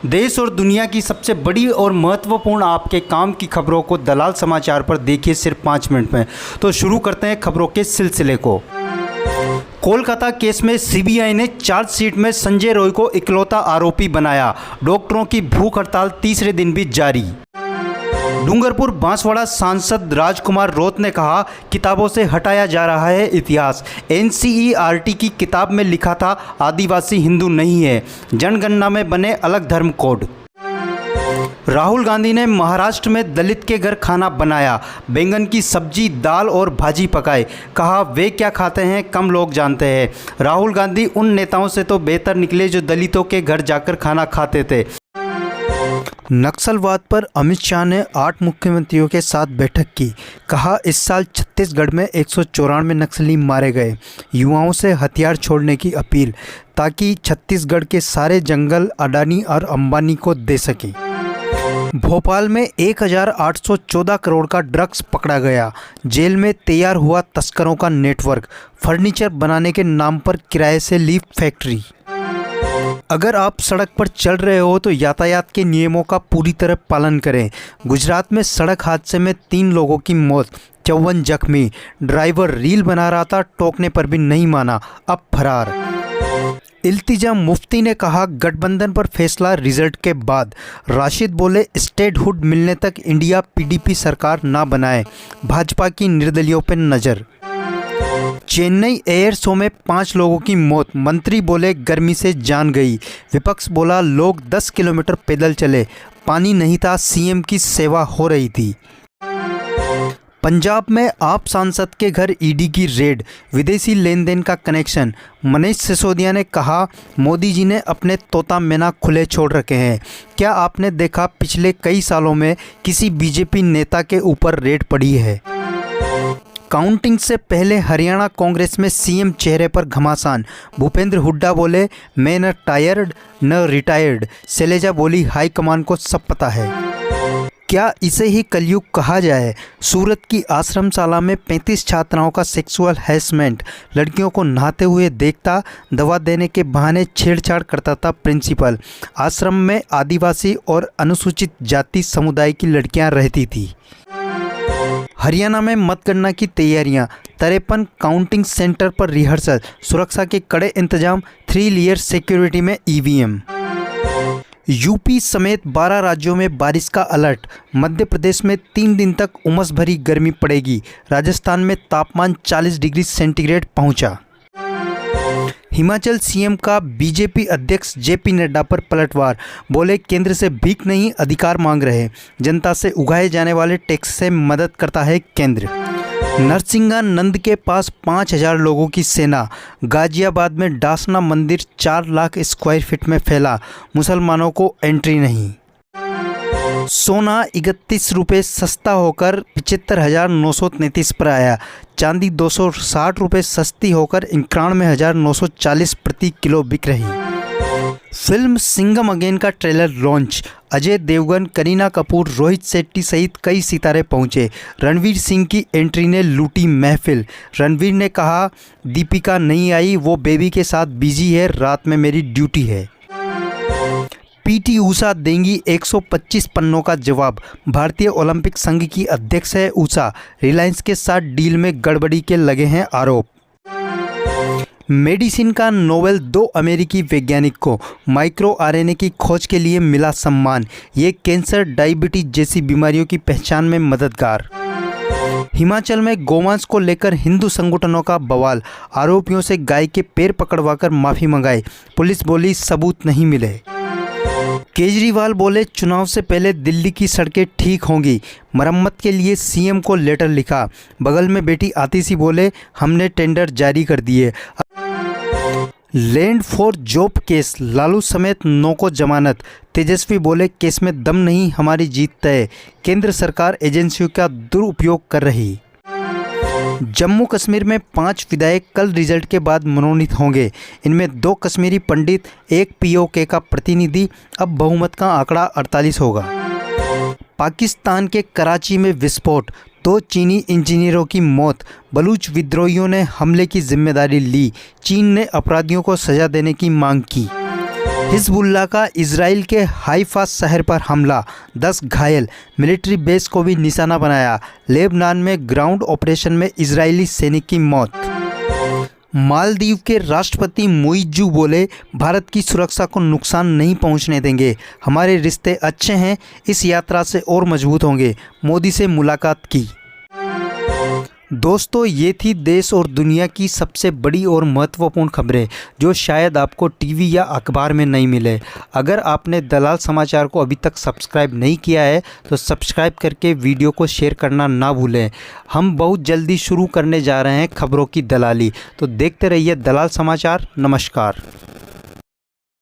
देश और दुनिया की सबसे बड़ी और महत्वपूर्ण आपके काम की खबरों को दलाल समाचार पर देखिए सिर्फ 5 मिनट में। तो शुरू करते हैं खबरों के सिलसिले को। कोलकाता केस में सीबीआई ने चार्जशीट में संजय रॉय को इकलौता आरोपी बनाया। डॉक्टरों की भूख हड़ताल तीसरे दिन भी जारी। डूंगरपुर बांसवाड़ा सांसद राजकुमार रोत ने कहा, किताबों से हटाया जा रहा है इतिहास। एनसीईआरटी की किताब में लिखा था आदिवासी हिंदू नहीं है, जनगणना में बने अलग धर्म कोड। राहुल गांधी ने महाराष्ट्र में दलित के घर खाना बनाया, बैंगन की सब्जी, दाल और भाजी पकाए। कहा, वे क्या खाते हैं कम लोग जानते हैं। राहुल गांधी उन नेताओं से तो बेहतर निकले जो दलितों के घर जाकर खाना खाते थे। नक्सलवाद पर अमित शाह ने 8 मुख्यमंत्रियों के साथ बैठक की। कहा, इस साल छत्तीसगढ़ में 194 नक्सली मारे गए। युवाओं से हथियार छोड़ने की अपील, ताकि छत्तीसगढ़ के सारे जंगल अडानी और अंबानी को दे सकें। भोपाल में 1814 करोड़ का ड्रग्स पकड़ा गया। जेल में तैयार हुआ तस्करों का नेटवर्क। फर्नीचर बनाने के नाम पर किराए से ली फैक्ट्री। अगर आप सड़क पर चल रहे हो तो यातायात के नियमों का पूरी तरह पालन करें। गुजरात में सड़क हादसे में 3 लोगों की मौत, 54 जख्मी। ड्राइवर रील बना रहा था, टोकने पर भी नहीं माना, अब फरार। इल्तिजा मुफ्ती ने कहा, गठबंधन पर फैसला रिजल्ट के बाद। राशिद बोले, स्टेटहुड मिलने तक इंडिया पीडीपी सरकार ना बनाए। भाजपा की निर्दलियों पर नज़र। चेन्नई एयर शो में 5 लोगों की मौत, मंत्री बोले गर्मी से जान गई। विपक्ष बोला लोग 10 किलोमीटर पैदल चले, पानी नहीं था, सीएम की सेवा हो रही थी। पंजाब में आप सांसद के घर ईडी की रेड, विदेशी लेन देन का कनेक्शन। मनीष सिसोदिया ने कहा, मोदी जी ने अपने तोता मैना खुले छोड़ रखे हैं। क्या आपने देखा पिछले कई सालों में किसी बीजेपी नेता के ऊपर रेड पड़ी है? काउंटिंग से पहले हरियाणा कांग्रेस में सीएम चेहरे पर घमासान। भूपेंद्र हुड्डा बोले, मैं न टायर्ड न रिटायर्ड। शैलेजा बोली, हाईकमान को सब पता है। क्या इसे ही कलयुग कहा जाए? सूरत की आश्रमशाला में 35 छात्राओं का सेक्सुअल हैरेसमेंट। लड़कियों को नहाते हुए देखता, दवा देने के बहाने छेड़छाड़ करता था प्रिंसिपल। आश्रम में आदिवासी और अनुसूचित जाति समुदाय की लड़कियां रहती थी। हरियाणा में मतगणना की तैयारियां, 53 काउंटिंग सेंटर पर रिहर्सल। सुरक्षा के कड़े इंतजाम, 3 लेयर सिक्योरिटी में ईवीएम। यूपी समेत 12 राज्यों में बारिश का अलर्ट। मध्य प्रदेश में 3 दिन तक उमस भरी गर्मी पड़ेगी। राजस्थान में तापमान 40 डिग्री सेंटीग्रेड पहुंचा। हिमाचल सीएम का बीजेपी अध्यक्ष जेपी नड्डा पर पलटवार। बोले, केंद्र से भीख नहीं अधिकार मांग रहे। जनता से उगाए जाने वाले टैक्स से मदद करता है केंद्र। नरसिंहानंद के पास 5000 लोगों की सेना। गाजियाबाद में डासना मंदिर 4 लाख स्क्वायर फीट में फैला, मुसलमानों को एंट्री नहीं। सोना 31 रुपये सस्ता होकर 75,933 पर आया। चांदी 260 रुपये सस्ती होकर 91,940 प्रति किलो बिक रही। फिल्म सिंघम अगेन का ट्रेलर लॉन्च। अजय देवगन, करीना कपूर, रोहित शेट्टी सहित कई सितारे पहुंचे। रणवीर सिंह की एंट्री ने लूटी महफिल। रणवीर ने कहा, दीपिका नहीं आई, वो बेबी के साथ बिजी है, रात में मेरी ड्यूटी है। पीटी ऊषा देंगी 125 पन्नों का जवाब। भारतीय ओलंपिक संघ की अध्यक्ष है ऊषा। रिलायंस के साथ डील में गड़बड़ी के लगे हैं आरोप। मेडिसिन का नोबेल 2 अमेरिकी वैज्ञानिक को। माइक्रो आरएनए की खोज के लिए मिला सम्मान। ये कैंसर, डायबिटीज जैसी बीमारियों की पहचान में मददगार। हिमाचल में गोमांस को लेकर हिंदू संगठनों का बवाल। आरोपियों से गाय के पैर पकड़वाकर माफ़ी मंगाई। पुलिस बोली सबूत नहीं मिले। केजरीवाल बोले, चुनाव से पहले दिल्ली की सड़कें ठीक होंगी। मरम्मत के लिए सीएम को लेटर लिखा। बगल में बैठी आतिशी बोले, हमने टेंडर जारी कर दिए। Land for job case, Lalu समेत 9 को जमानत। तेजस्वी बोले, केस में दम नहीं, हमारी जीत तय। केंद्र सरकार एजेंसियों का दुरुपयोग कर रही। जम्मू कश्मीर में 5 विधायक कल रिजल्ट के बाद मनोनीत होंगे। इनमें 2 कश्मीरी पंडित, 1 पीओके का प्रतिनिधि। अब बहुमत का आंकड़ा 48 होगा। पाकिस्तान के कराची में विस्फोट, 2 चीनी इंजीनियरों की मौत। बलूच विद्रोहियों ने हमले की जिम्मेदारी ली। चीन ने अपराधियों को सजा देने की मांग की। हिजबुल्लाह का इजराइल के हाइफा शहर पर हमला, 10 घायल, मिलिट्री बेस को भी निशाना बनाया। लेबनान में ग्राउंड ऑपरेशन में इजरायली सैनिक की मौत। मालदीव के राष्ट्रपति मुइज्जू बोले, भारत की सुरक्षा को नुकसान नहीं पहुंचने देंगे, हमारे रिश्ते अच्छे हैं, इस यात्रा से और मजबूत होंगे। मोदी से मुलाकात की। दोस्तों, ये थी देश और दुनिया की सबसे बड़ी और महत्वपूर्ण खबरें जो शायद आपको टीवी या अखबार में नहीं मिले। अगर आपने दलाल समाचार को अभी तक सब्सक्राइब नहीं किया है तो सब्सक्राइब करके वीडियो को शेयर करना ना भूलें। हम बहुत जल्दी शुरू करने जा रहे हैं खबरों की दलाली, तो देखते रहिए दलाल समाचार। नमस्कार।